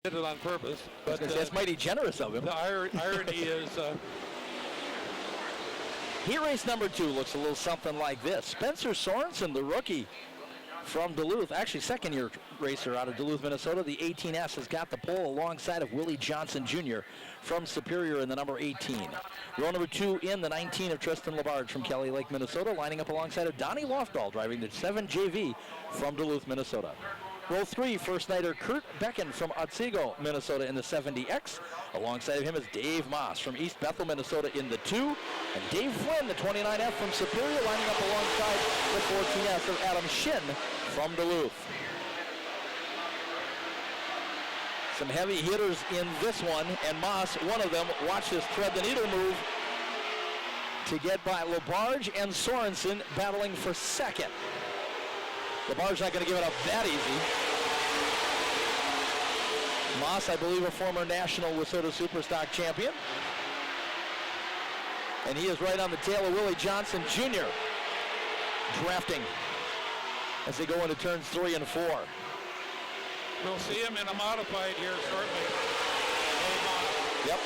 did it on purpose. But that's mighty generous of him. The irony is... Heat race number 2 looks a little something like this. Spencer Sorensen, the rookie from Duluth, actually second-year racer out of Duluth, Minnesota. The 18S has got the pole alongside of Willie Johnson Jr. from Superior in the number 18. Row number 2 in the 19 of Tristan Labarge from Kelly Lake, Minnesota, lining up alongside of Donnie Lofdahl, driving the 7 JV from Duluth, Minnesota. Row 3, first nighter Kurt Becken from Otsego, Minnesota in the 70X. Alongside of him is Dave Moss from East Bethel, Minnesota in the 2. And Dave Flynn, the 29F from Superior, lining up alongside the 14F of Adam Shin from Duluth. Some heavy hitters in this one, and Moss, one of them, watch this thread the needle move to get by Labarge and Sorensen battling for second. Labarge not going to give it up that easy. Moss, I believe, a former national WISSOTA Superstock champion. And he is right on the tail of Willie Johnson Jr. drafting as they go into turns 3 and 4. We'll see him in a modified here shortly. Yep.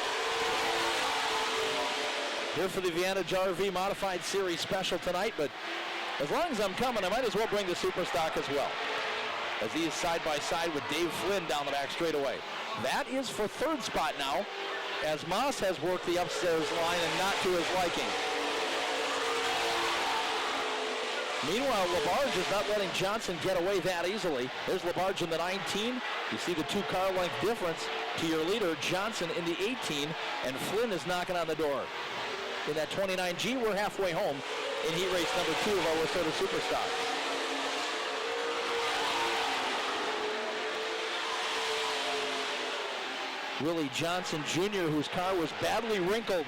Here for the Vienna RV Modified Series Special tonight, but as long as I'm coming, I might as well bring the Superstock as well, as he is side by side with Dave Flynn down the back straightaway. That is for third spot now, as Moss has worked the upstairs line and not to his liking. Meanwhile, Labarge is not letting Johnson get away that easily. There's Labarge in the 19. You see the 2-car length difference to your leader, Johnson, in the 18, and Flynn is knocking on the door. In that 29G, we're halfway home in heat race number 2 of our WISSOTA Superstock. Willie Johnson Jr., whose car was badly wrinkled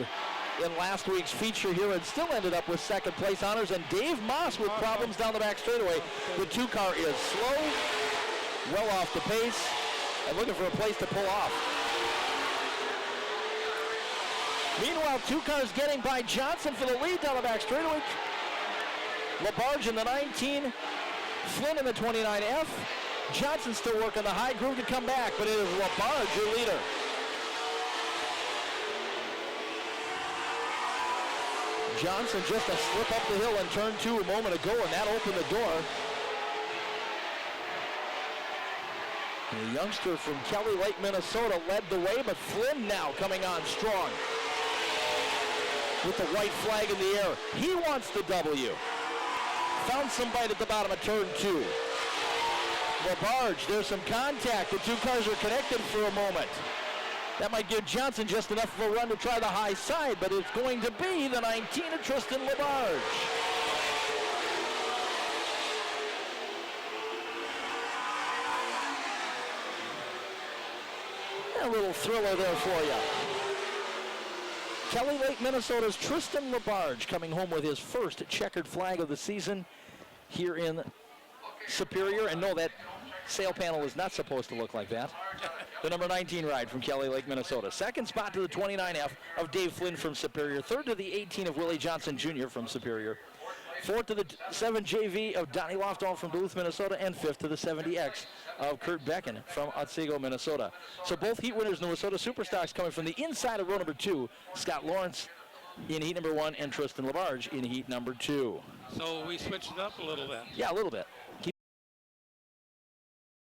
in last week's feature here, and still ended up with second place honors, and Dave Moss with problems down the back straightaway. The 2-car is slow, well off the pace, and looking for a place to pull off. Meanwhile, 2 cars getting by Johnson for the lead down the back straightaway. Labarge in the 19, Flynn in the 29F. Johnson still working the high groove to come back, but it is Labarge, your leader. Johnson just a slip up the hill in turn 2 a moment ago, and that opened the door. And the youngster from Kelly Lake, Minnesota led the way, but Flynn now coming on strong with the white flag in the air. He wants the W. Found some bite at the bottom of turn 2. Labarge, there's some contact. The 2 cars are connected for a moment. That might give Johnson just enough of a run to try the high side, but it's going to be the 19 of Tristan Labarge. A little thriller there for you. Kelly Lake, Minnesota's Tristan Labarge coming home with his first checkered flag of the season here in Superior. And no, that sail panel is not supposed to look like that. The number 19 ride from Kelly Lake, Minnesota. Second spot to the 29F of Dave Flynn from Superior. Third to the 18 of Willie Johnson Jr. from Superior. Fourth to the 7 JV of Donnie Lofdahl from Duluth, Minnesota. And fifth to the 70X of Kurt Becken from Otsego, Minnesota. So both heat winners in the WISSOTA Superstocks coming from the inside of row number 2. Scott Lawrence in heat number 1 and Tristan Labarge in heat number 2. So we switched it up a little bit. Yeah, a little bit.